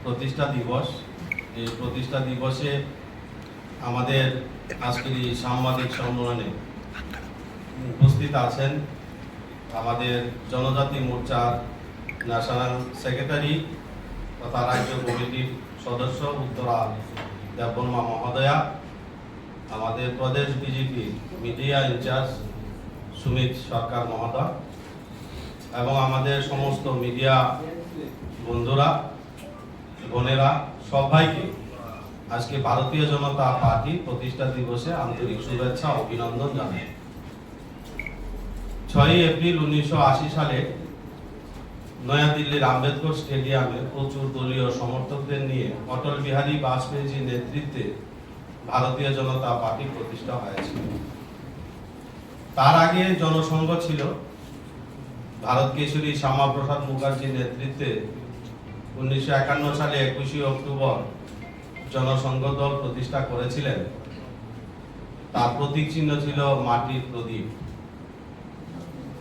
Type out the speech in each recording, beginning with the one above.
প্রতিষ্ঠা দিবস। এই প্রতিষ্ঠা দিবসে আমাদের আজকের এই সাংবাদিক সম্মেলনে উপস্থিত আছেন আমাদের জনজাতি মোর্চার ন্যাশনাল সেক্রেটারি তথা রাজ্য কমিটির সদস্য উত্তরা দেববর্মা মহোদয়া, আমাদের প্রদেশ বিজেপি মিডিয়া ইনচার্জ সুমিত সরকার মহোদয় এবং আমাদের সমস্ত মিডিয়া বন্ধুরা বোনেরা সবাইকে আজকে ভারতীয় জনতা পার্টি প্রতিষ্ঠা দিবসে আন্তরিক শুভেচ্ছা ও অভিনন্দন জানাই। 6 এপ্রিল 1980 সালে নয়াদিল্লির আম্বেদকর স্টেডিয়ামে প্রচুর দলীয় সমর্থকদের নিয়ে অটল বিহারী বাজপেয়ীর নেতৃত্বে ভারতীয় জনতা পার্টি প্রতিষ্ঠা হয়েছিল। তার আগে জনসংঘ ছিল। ভারত কেশরী শ্যামাপ্রসাদ মুখার্জির নেতৃত্বে 1951 সালে 21 অক্টোবর জনসংঘ দল প্রতিষ্ঠা করেছিলেন। তার প্রতীক চিহ্ন ছিল মাটির প্রদীপ।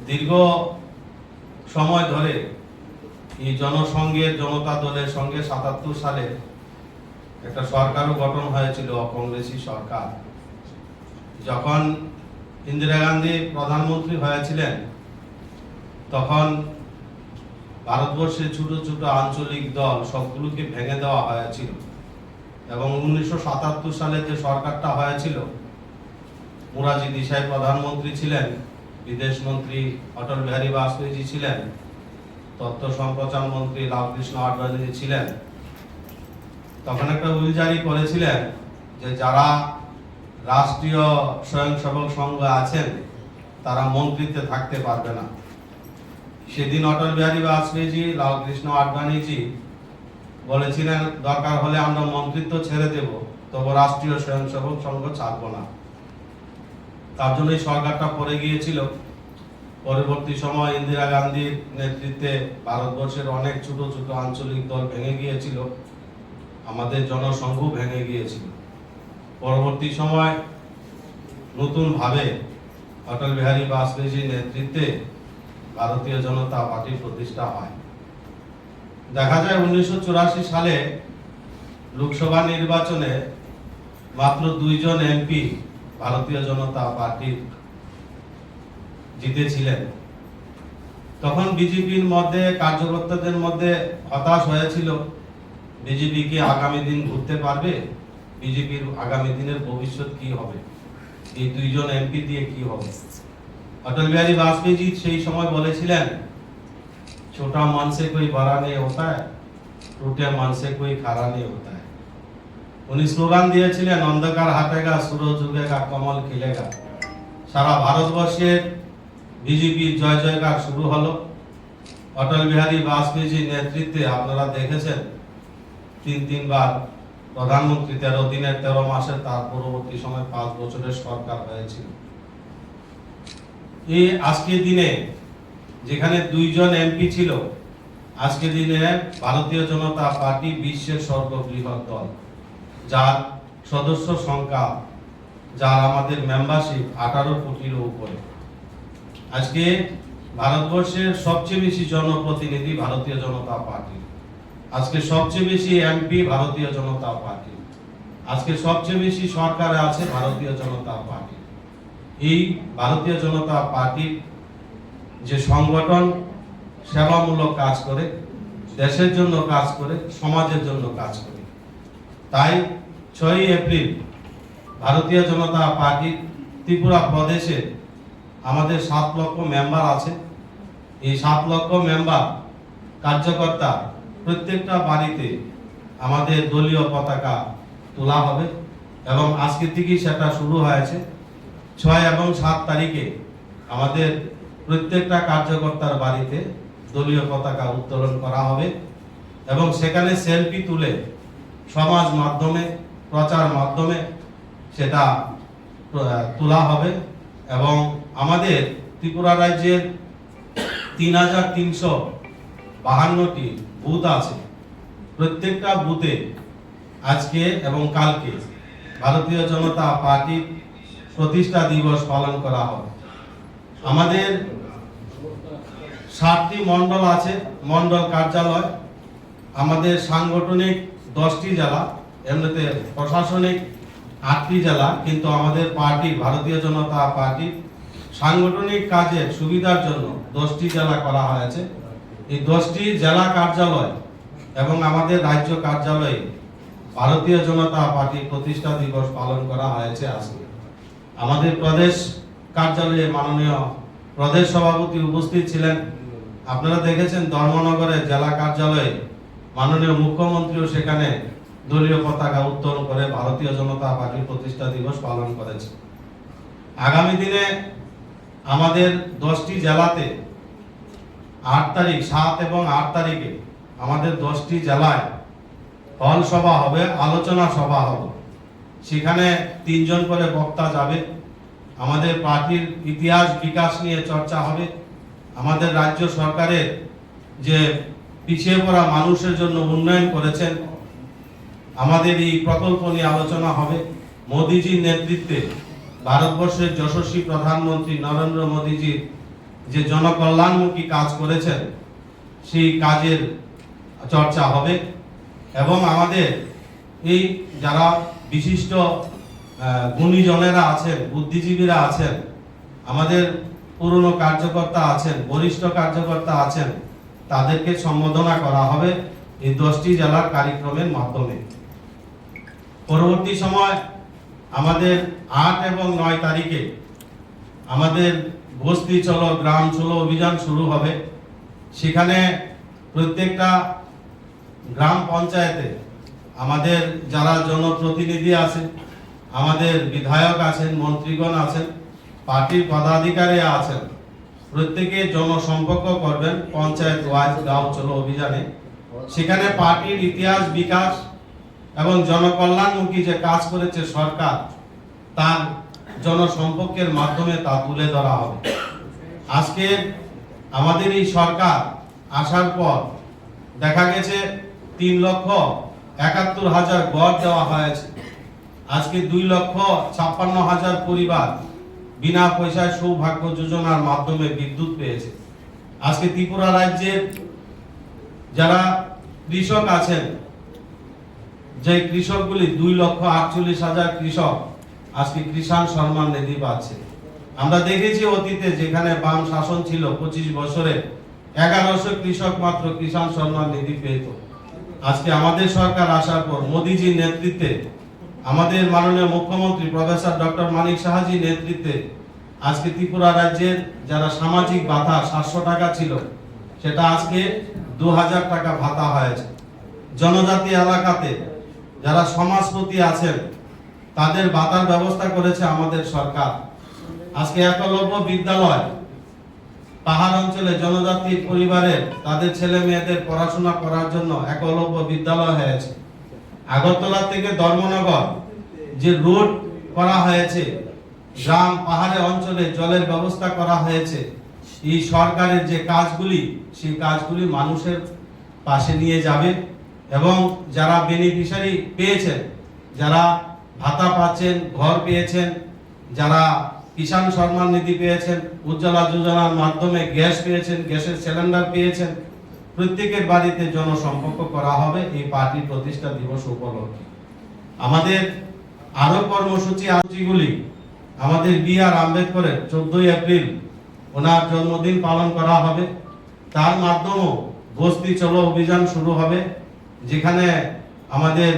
দীর্ঘ সময় ধরে এই জনসংঘের জনতা দলের সঙ্গে 77 সালে একটা সরকারও গঠন হয়েছিল, কংগ্রেসী সরকার। যখন ইন্দিরা গান্ধী প্রধানমন্ত্রী হয়েছিলেন তখন ভারতবর্ষের ছোট ছোট আঞ্চলিক দল সবগুলোকে ভেঙে দেওয়া হয়েছিল এবং 1977 সালে যে সরকারটা হয়েছিল, মোরারজি দেশাই প্রধানমন্ত্রী ছিলেন, বিদেশ মন্ত্রী অটল বিহারী বাজপেয়ী ছিলেন, তথ্য সম্প্রচার মন্ত্রী লালকৃষ্ণ আডবাণী ছিলেন। তখন একটা উইল জারি করেছিলেন যে যারা রাষ্ট্রীয় স্বয়ংসেবক সংঘ আছেন তারা মন্ত্রিত্বে থাকতে পারবে না। সেদিন অটল বিহারী বাজপেয়ী, লালকৃষ্ণ আডবাণীজি বলেছিলেন দরকার হলে আমরা মন্ত্রিত্ব ছেড়ে দেব, তবে রাষ্ট্রীয় স্বয়ংসেবক সংঘ ছাড়ব না। তার জন্য এই সরকারটা পড়ে গিয়েছিল। পরবর্তী সময় ইন্দিরা গান্ধীর নেতৃত্বে ভারতবর্ষের অনেক ছোট ছোট আঞ্চলিক দল ভেঙে গিয়েছিল, আমাদের জনসংঘ ভেঙে গিয়েছিল। পরবর্তী সময় নতুন ভাবে অটল বিহারী বাজপেয়ীর নেতৃত্বে ভারতীয় জনতা পার্টি প্রতিষ্ঠা হয়। দেখা যায় 1984 সালে লোকসভা নির্বাচনে মাত্র 2 জন এমপি ভারতীয় জনতা পার্টি জিতেছিলেন। তখন বিজেপির মধ্যে কার্যকর্তাদের মধ্যে হতাশ হয়েছিল, বিজেপি কি আগামী দিন ঘুরতে পারবে, বিজেপির আগামী দিনের ভবিষ্যৎ কি হবে, এই 2 জন এমপি দিয়ে কি হবে। অটল বিহারী বাজপেয়ী সেই সময় বলেছিলেন ছোটা मन से कोई बड़ा नहीं होता है, टूटे मन से कोई खरा नहीं होता है। উনি স্লোগান দিয়েছিলেন অন্ধকার হাটেগা সূরজ উগেগা কমল খিলেগা। সারা ভারতবর্ষের বিজেপির জয় জয়কার শুরু হলো। অটল বিহারী বাজপেয়ীর নেতৃত্বে আপনারা দেখেছেন 3 বার প্রধানমন্ত্রী, 13 দিনের 13 মাসের, তার পরবর্তী সময় 5 বছরের সরকার হয়েছিল। এই আজকের দিনে যেখানে 2 জন এমপি ছিল, আজকের দিনে ভারতীয় জনতা পার্টি বিশ্বের সর্ববৃহৎ দল, যার সদস্য সংখ্যা, যার আমাদের মেম্বারশিপ 18 কোটির উপরে। আজকে ভারতবর্ষের সবচেয়ে বেশি জনপ্রতিনিধি ভারতীয় জনতা পার্টি, আজকে সবচেয়ে বেশি এমপি ভারতীয় জনতা পার্টি, আজকে সবচেয়ে বেশি সরকারে আছে ভারতীয় জনতা পার্টি। এই ভারতীয় জনতা পার্টির যে সংগঠন সেবামূলক কাজ করে, দেশের জন্য কাজ করে, সমাজের জন্য কাজ করে। তাই 6 এপ্রিল ভারতীয় জনতা পার্টি ত্রিপুরা প্রদেশে আমাদের 7 লক্ষ মেম্বার আছে। এই 7 লক্ষ মেম্বার কার্যকর্তা প্রত্যেকটা বাড়িতে আমাদের দলীয় পতাকা তোলা হবে এবং আজকে থেকেই সেটা শুরু হয়েছে। 6 এবং 7 তারিখে আমাদের প্রত্যেকটা কার্যকর্তার বাড়িতে দলীয় পতাকা উত্তোলন করা হবে এবং সেখানে সেলফি তুলে সমাজ মাধ্যমে, প্রচার মাধ্যমে সেটা তোলা হবে। এবং আমাদের ত্রিপুরা রাজ্যের 3352টি বুথ আছে। প্রত্যেকটা বুথে আজকে এবং কালকে ভারতীয় জনতা পার্টির প্রতিষ্ঠা দিবস পালন করা হবে। আমাদের 7টি মন্ডল আছে, মন্ডল কার্যালয়। আমাদের সাংগঠনিক 10টি জেলা, এমনিতে প্রশাসনিক 8টি জেলা, কিন্তু আমাদের পার্টি ভারতীয় জনতা পার্টি সাংগঠনিক কাজের সুবিধার জন্য 10টি জেলা করা হয়েছে। এই 10টি জেলা কার্যালয় এবং আমাদের রাজ্য কার্যালয়ে ভারতীয় জনতা পার্টি প্রতিষ্ঠা দিবস পালন করা হয়েছে আজকে। আমাদের প্রদেশ কার্যালয়ে মাননীয় প্রদেশ সভাপতি উপস্থিত ছিলেন। আপনারা দেখেছেন ধর্মনগরের জেলা কার্যালয়ে মাননীয় মুখ্যমন্ত্রীও সেখানে দলীয় পতাকা উত্তোলন করে ভারতীয় জনতা পার্টির প্রতিষ্ঠা দিবস পালন করেছে। আগামী দিনে আমাদের 10টি জেলাতে 8 তারিখ, 7 এবং 8 তারিখে আমাদের 10টি জেলায় হল সভা হবে, আলোচনা সভা হবে। সেখানে 3 জন করে বক্তা যাবে। আমাদের পার্টির ইতিহাস বিকাশ নিয়ে চর্চা হবে। আমাদের রাজ্য সরকারের যে পিছিয়ে পড়া মানুষের জন্য উন্নয়ন করেছেন, আমাদের এই প্রকল্প নিয়ে আলোচনা হবে। মোদিজির নেতৃত্বে ভারতবর্ষের যশস্বী প্রধানমন্ত্রী নরেন্দ্র মোদিজির যে জনকল্যাণমুখী কাজ করেছেন সেই কাজের চর্চা হবে। এবং আমাদের এই যারা বিশিষ্ট গুণীজনেরা আছেন, বুদ্ধিজীবীরা আছেন, আমাদের পুরনো কার্যকর্তা আছেন, বরিষ্ঠ কার্যকর্তা আছেন, তাদেরকে সম্বোধনা করা হবে এই 10টি জেলার কার্যক্রমের মাধ্যমে। পরবর্তী সময় আমাদের 8 এবং 9 তারিখে আমাদের বস্তি চলো গ্রাম চলো অভিযান শুরু হবে। সেখানে প্রত্যেকটা গ্রাম পঞ্চায়েতে আমাদের যারা জনপ্রতিনিধি আছেন, আমাদের বিধায়ক আছেন, মন্ত্রীগণ আছেন, পার্টির পদাধিকারী আছেন, প্রত্যেকে জনসম্পর্ক করবেন পঞ্চায়েত ওয়াইজ গাঁও চলো অভিযানে। সেখানে পার্টির ইতিহাস বিকাশ এবং জনকল্যাণমুখী যে কাজ করেছে সরকার, তার জনসম্পর্কের মাধ্যমে তা তুলে ধরা হবে। আজকে আমাদের এই সরকার আসার পর দেখা গেছে 3,71,000 গড় দেওয়া হয়েছে। আজকে 2,56,000 পরিবার বিনা পয়সায় সৌভাগ্য যোজনার মাধ্যমে বিদ্যুৎ পেয়েছে। আজকে ত্রিপুরা রাজ্যের যারা কৃষক আছেন, যে কৃষকগুলি 2,48,000 কৃষক আজকে কিষাণ সম্মান নিধি পাচ্ছে। আমরা দেখেছি অতীতে যেখানে বাম শাসন ছিল 25 বছরে 1100 কৃষক মাত্র কিষাণ সম্মান নিধি পেত। আজকে আমাদের সরকার আসার পর মোদিজির নেতৃত্বে, আমাদের মাননীয় মুখ্যমন্ত্রী প্রফেসর ডক্টর মানিক সাহাজির নেতৃত্বে আজকে ত্রিপুরা রাজ্যের যারা সামাজিক ভাতা 700 টাকা ছিল, সেটা আজকে 2000 টাকা ভাতা হয়েছে। জনজাতি এলাকাতে যারা সমাজপতি আছেন তাদের ভাতার ব্যবস্থা করেছে আমাদের সরকার। আজকে একলব্য বিদ্যালয় পাহাড় অঞ্চলে জনজাতি পরিবারের তাদের ছেলে মেয়েদের পড়াশোনা করার জন্য একলব্য বিদ্যালয় হয়েছে। আগরতলা থেকে ধর্মনগর যে রোড করা হয়েছে, গ্রাম পাহাড়ে অঞ্চলে জলের ব্যবস্থা করা হয়েছে। এই সরকারের যে কাজগুলি, সেই কাজগুলি মানুষের পাশে নিয়ে যাবে। এবং যারা বেনিফিশিয়ারি পেয়েছেন, যারা ভাতা পাচ্ছেন, ঘর পেয়েছেন, যারা কিষাণ সম্মান নিধি পেয়েছেন, উজ্জ্বলা যোজনার মাধ্যমে গ্যাস পেয়েছেন, গ্যাসের সিলিন্ডার পেয়েছেন, প্রত্যেকের বাড়িতে জনসম্পর্ক করা হবে এই পার্টির প্রতিষ্ঠা দিবস উপলক্ষে। আমাদের আরো কর্মসূচিগুলি আমাদের B.R. আম্বেদকরের 14 এপ্রিল ওনার জন্মদিন পালন করা হবে। তার মাধ্যমেও বস্তি চলো অভিযান শুরু হবে, যেখানে আমাদের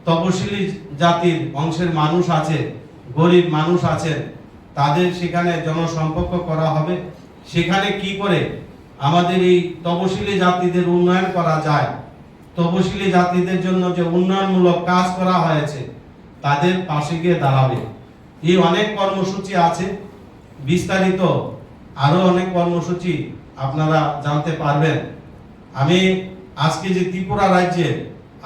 তপশিলি জাতির অংশের মানুষ আছে, গরিব মানুষ আছেন, তাদের সেখানে জনসম্পর্ক করা হবে। সেখানে কি করে আমাদের এই তপশিলি জাতিদের উন্নয়ন করা যায়, তপশিলি জাতিদের জন্য যে উন্নয়নমূলক কাজ করা হয়েছে তাদের পাশে গিয়ে দাঁড়াবে। এই অনেক কর্মসূচি আছে, বিস্তারিত আরো অনেক কর্মসূচি আপনারা জানতে পারবেন। আমি আজকে যে ত্রিপুরা রাজ্যে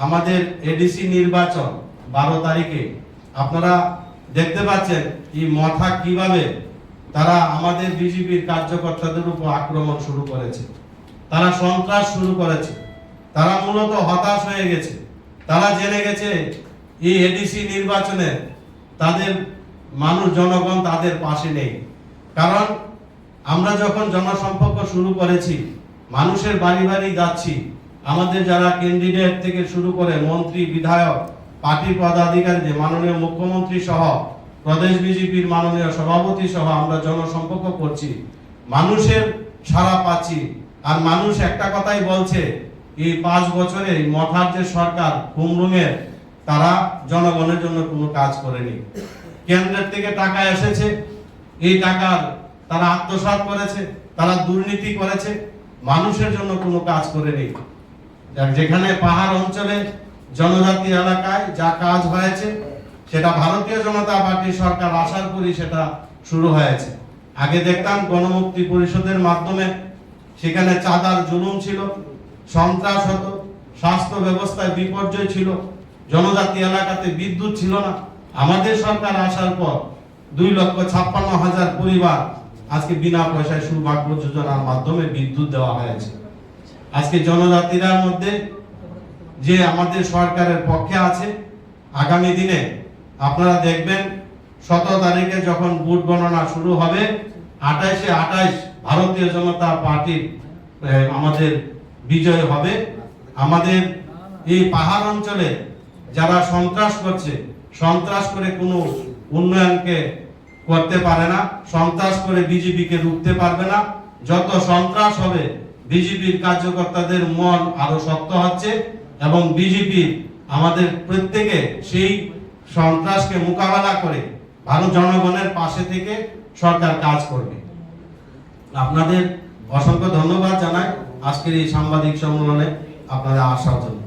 আমাদের এডিসি নির্বাচন 12 তারিখে, আপনারা দেখতে পাচ্ছেন এই মথা কিভাবে তারা আমাদের বিজেপির কার্যকর্তাদের উপর আক্রমণ শুরু করেছে, তারা সন্ত্রাস শুরু করেছে। তারা মূলত হতাশ হয়ে গেছে, তারা জেনে গেছে এই এডিসি নির্বাচনে তাদের মানুষ জনগণ তাদের পাশে নেই। কারণ আমরা যখন জনসম্পর্ক শুরু করেছি, মানুষের বাড়ি বাড়ি যাচ্ছি, আমাদের যারা ক্যান্ডিডেট থেকে শুরু করে মন্ত্রী, বিধায়ক, পার্টির পদাধিকারীদের, মাননীয় মুখ্যমন্ত্রী সহ প্রদেশ বিজেপির মাননীয় সভাপতি সহ আমরা জনসম্পর্ক করছি, মানুষের সাড়া পাচ্ছি। আর মানুষ একটা কথাই বলছে, এই 5 বছরে মথার যে সরকার কুমরুঙের, তারা জনগণের জন্য কোনো কাজ করেনি। কেন্দ্রের থেকে টাকা এসেছে, এই টাকার তারা আত্মসাৎ করেছে, তারা দুর্নীতি করেছে, মানুষের জন্য কোনো কাজ করেনি। যেখানে পাহাড় অঞ্চলে, জনজাতি এলাকায় যা কাজ হয়েছে, সেটা ভারতীয় জনতা পার্টি সরকার আসার পরই সেটা শুরু হয়েছে। আগে দেখতাম গণমুক্তি পরিষদের মাধ্যমে সেখানে চাঁদার জুলুম ছিল, সন্ত্রাস হতো, স্বাস্থ্য ব্যবস্থায় বিপর্যয় ছিল, জনজাতি এলাকাতে বিদ্যুৎ ছিল না। আমাদের সরকার আসার পর 2,56,000 পরিবার আজকে বিনা পয়সায় সৌভাগ্য যোজনার মাধ্যমে বিদ্যুৎ দেওয়া হয়েছে। আজকে জনজাতিরার মধ্যে যে আমাদের সরকারের পক্ষে আছে, আগামী দিনে আপনারা দেখবেন 17 তারিখে যখন ভোট গণনা শুরু হবে, 28 ভারতীয় জনতা পার্টির আমাদের বিজয় হবে। আমাদের এই পাহাড় অঞ্চলে যারা সন্ত্রাস করছে, সন্ত্রাস করে কোনো উন্নয়নকে করতে পারে না, সন্ত্রাস করে বিজেপিকে রুখতে পারবে না। যত সন্ত্রাস হবে, বিজেপির কার্যকর্তাদের মন আরো শক্ত হচ্ছে এবং বিজেপি আমাদের প্রত্যেকে সেই সন্ত্রাসকে মোকাবেলা করে ভারত জনগণের পাশে থেকে সরকার কাজ করবে। আপনাদের অসংখ্য ধন্যবাদ জানাই আজকের এই সাংবাদিক সম্মেলনে আপনারা আসার জন্য।